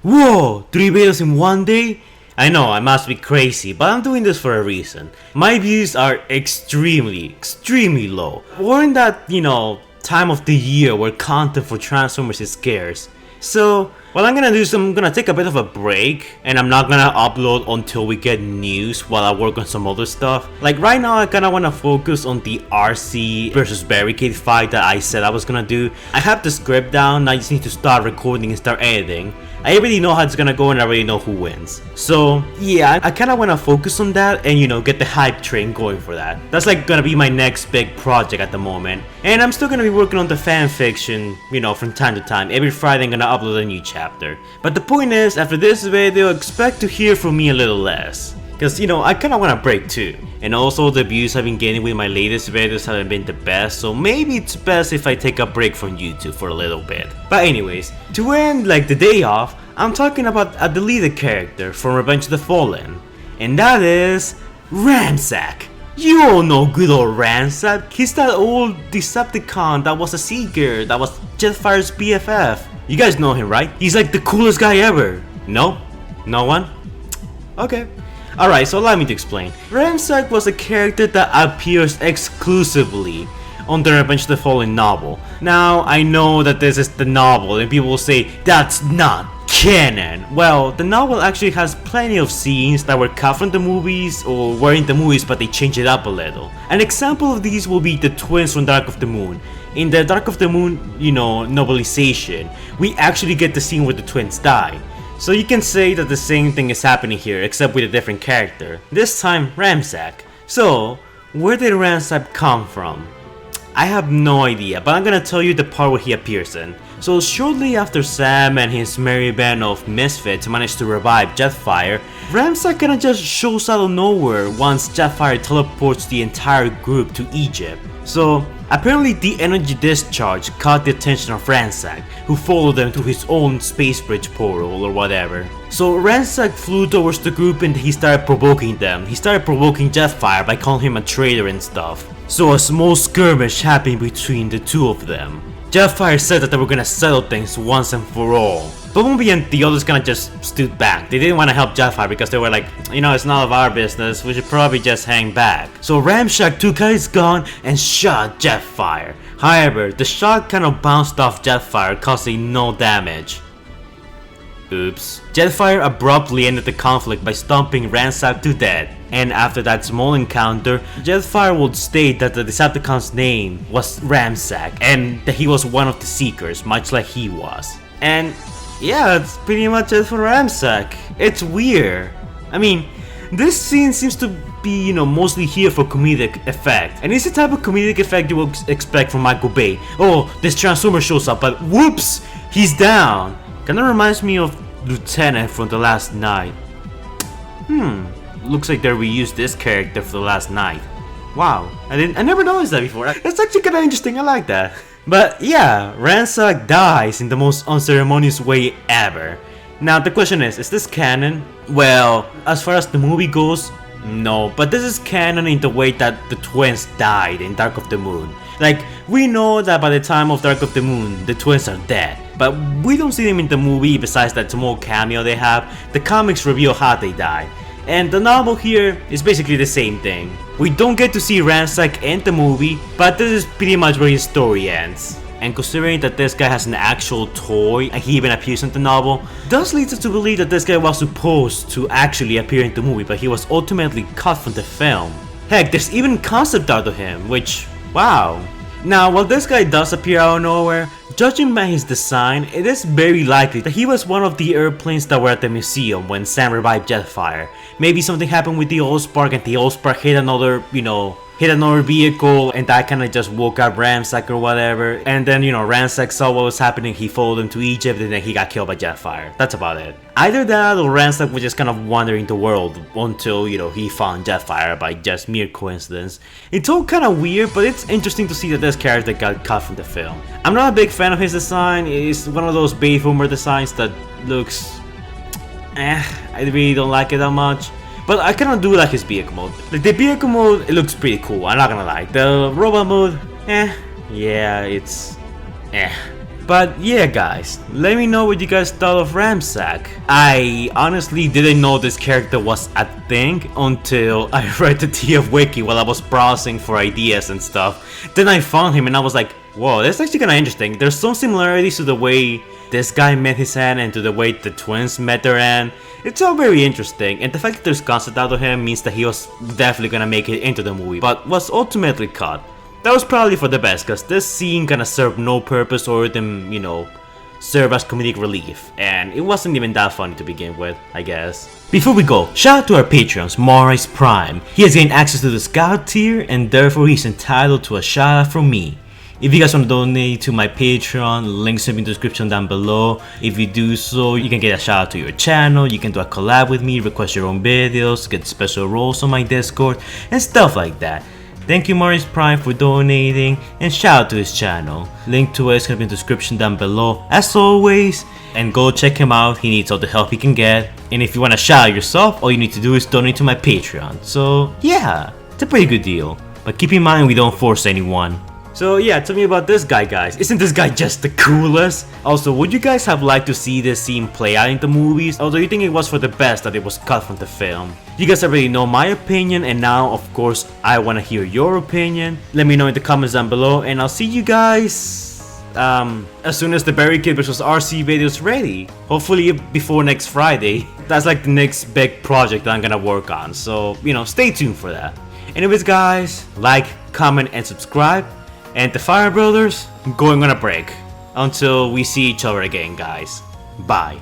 Whoa, 3 videos in one day? I know, I must be crazy, but I'm doing this for a reason. My views are extremely low. We're in that, time of the year where content for Transformers is scarce. So, what I'm gonna do is I'm gonna take a bit of a break, and I'm not gonna upload until we get news while I work on some other stuff. Like right now I kinda wanna focus on the RC versus Barricade fight that I said I was gonna do. I have the script down, I just need to start recording and start editing. I already know how it's gonna go and I already know who wins. So yeah, I kinda wanna focus on that and get the hype train going for that. That's like gonna be my next big project at the moment. And I'm still gonna be working on the fanfiction, from time to time. Every Friday I'm gonna upload a new chapter. But the point is, after this video, expect to hear from me a little less. Cause I kinda wanna break too. And also the views I've been getting with my latest videos haven't been the best, so maybe it's best if I take a break from YouTube for a little bit. But anyways, to end like the day off, I'm talking about a deleted character from Revenge of the Fallen. And that is Ramsack. You all know good old Ramsack. He's that old Decepticon that was a Seeker, that was Jetfire's BFF. You guys know him, right? He's like the coolest guy ever. No? No one? Okay. Alright, so allow me to explain. Ramsack was a character that appears exclusively on the Revenge of the Fallen novel. Now, I know that this is the novel and people will say, that's not canon. Well, the novel actually has plenty of scenes that were cut from the movies or were in the movies but they changed it up a little. An example of these will be the twins from Dark of the Moon. In the Dark of the Moon, novelization, we actually get the scene where the twins die. So you can say that the same thing is happening here, except with a different character. This time, Ramsack. So, where did Ramsack come from? I have no idea, but I'm gonna tell you the part where he appears in. So shortly after Sam and his merry band of misfits managed to revive Jetfire, Ramsack kinda just shows out of nowhere once Jetfire teleports the entire group to Egypt. So, apparently the energy discharge caught the attention of Ramsack, who followed them to his own space bridge portal or whatever. So Ramsack flew towards the group and he started provoking them. He started provoking Jetfire by calling him a traitor and stuff. So a small skirmish happened between the two of them. Jetfire said that they were gonna settle things once and for all. Bumblebee and the others kinda just stood back. They didn't want to help Jetfire because they were like, it's none of our business, we should probably just hang back. So Ramsack took out his gun and shot Jetfire. However, the shot kinda bounced off Jetfire, causing no damage. Oops. Jetfire abruptly ended the conflict by stomping Ramsack to death. And after that small encounter, Jetfire would state that the Decepticon's name was Ramsack and that he was one of the Seekers, much like he was. And yeah, that's pretty much it for Ramsack. It's weird. I mean, this scene seems to be, mostly here for comedic effect. And it's the type of comedic effect you would expect from Michael Bay. Oh, this Transformer shows up, but whoops, he's down. Kinda reminds me of Lieutenant from The Lat Knight. Looks like they reused this character for The Lat Knight. Wow, I never noticed that before. That's actually kinda interesting, I like that. But yeah, Ramsack dies in the most unceremonious way ever. Now the question is this canon? Well, as far as the movie goes, no, but this is canon in the way that the twins died in Dark of the Moon. Like, we know that by the time of Dark of the Moon, the twins are dead, but we don't see them in the movie besides that small cameo they have. The comics reveal how they die. And the novel here is basically the same thing. We don't get to see Ramsack in the movie, but this is pretty much where his story ends. And considering that this guy has an actual toy and he even appears in the novel, does lead us to believe that this guy was supposed to actually appear in the movie, but he was ultimately cut from the film. Heck, there's even concept art of him, which, wow. Now, while this guy does appear out of nowhere, judging by his design, it is very likely that he was one of the airplanes that were at the museum when Sam revived Jetfire. Maybe something happened with the Allspark and the Allspark hit another, hit another vehicle and that kinda just woke up Ramsack or whatever. And then, Ramsack saw what was happening, he followed him to Egypt and then he got killed by Jetfire. That's about it. Either that or Ramsack was just kind of wandering the world until, he found Jetfire by just mere coincidence. It's all kinda weird, but it's interesting to see that this character got cut from the film. I'm not a big fan of his design. It's one of those Bay Boomer designs that looks I really don't like it that much. But I kinda do like his vehicle mode. Like the vehicle mode, it looks pretty cool, I'm not gonna lie. The robot mode, yeah, it's But yeah guys, let me know what you guys thought of Ramsack. I honestly didn't know this character was a thing until I read the TF wiki while I was browsing for ideas and stuff. Then I found him and I was like, whoa, that's actually kinda interesting. There's some similarities to the way this guy met his end and to the way the twins met their end. It's all very interesting, and the fact that there's concept out of him means that he was definitely gonna make it into the movie, but was ultimately cut. That was probably for the best, cause this scene kinda served no purpose other than, you know, serve as comedic relief, and it wasn't even that funny to begin with, I guess. Before we go, shout out to our patrons, Morris Prime. He has gained access to the Scout tier, and therefore he's entitled to a shout out from me. If you guys want to donate to my Patreon, links in the description down below. If you do so, you can get a shout out to your channel, you can do a collab with me, request your own videos, get special roles on my Discord, and stuff like that. Thank you Morris Prime for donating, and shout out to his channel. Link to it is going to be in the description down below as always, and go check him out, he needs all the help he can get. And if you want to shout out yourself, all you need to do is donate to my Patreon. So yeah, it's a pretty good deal, but keep in mind we don't force anyone. So yeah, tell me about this guy guys, isn't this guy just the coolest? Also, would you guys have liked to see this scene play out in the movies, or do you think it was for the best that it was cut from the film? You guys already know my opinion, and now of course I want to hear your opinion. Let me know in the comments down below, and I'll see you guys as soon as the Barry Kid vs RC video is ready. Hopefully before next Friday. That's like the next big project that I'm gonna work on, so you know, stay tuned for that. Anyways guys, like, comment, and subscribe. And the Fire Brothers, going on a break. Until we see each other again, guys. Bye.